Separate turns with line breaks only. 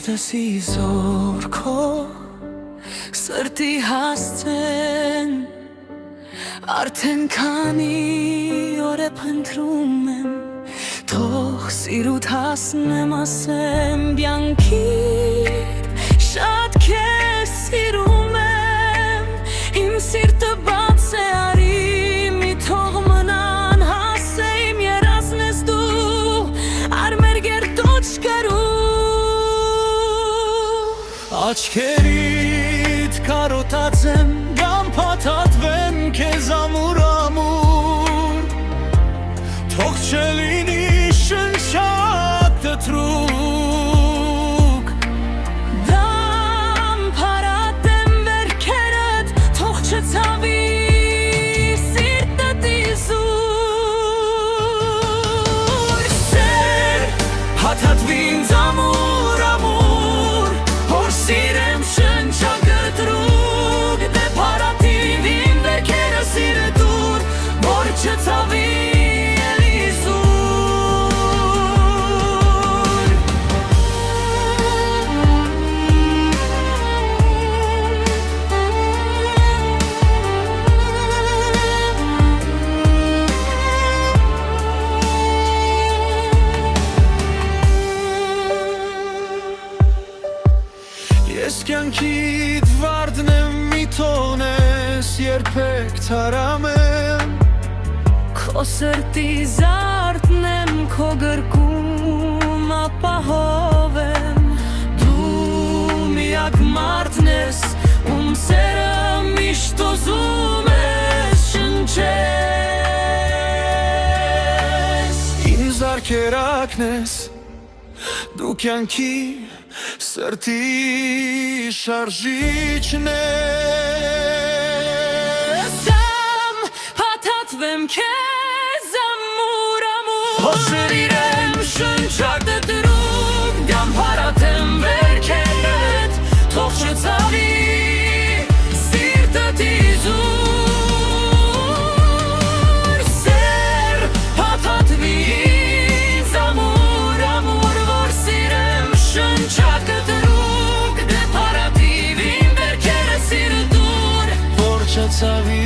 տեսի զորքո սրտի հասցեն արդեն քանի օր է փնտրում եմ թող սիրուդ հասնեմ ասեմ բյանքիդ շատ քեզ սիրում եմ իմ սիրտը բաց է արի մի թող մնան հասե իմ երազն ես դու արմեր գերտոչ կրու աչքերիդ կարոտած եմ կամ փաթաթվեմ քեզ ամուր ամուր թող չլինի շնչակ դտրուկ դամ փարատեմ վերքերդ թող չցավի սիրտդ իզուր սեր փաթաթվի ինձ ամուր ամուր որ սիրեմ շնչակ դտրուկ դե փարատիվ իմ վերքերը սիրը դուր որ չցավի Ես կյանքիդ վարդն եմ մի թողնես երբեք թարամեմ Քո սրտի զարդն եմ քո գրկում ապահով եմ Դու միակ մարդն ես ում սերը միշտ ուզում ես շնչես Իմ զարքերակն ես դու կյանքի սրտի շարժիչն ես Դամ փաթաթվեմ քեզ ամուր ամուր Հո սիրեմ շնչակ դտրուկ Դամ փարատեմ վերքերդ թող չցավի սիրտդ իզուր Սեր փաթաթվի ինձ ամուր ամուր որ սիրեմ շնչակ դտրուկ դե փարատիվ իմ վերքերը սիրը դուր որ չցավի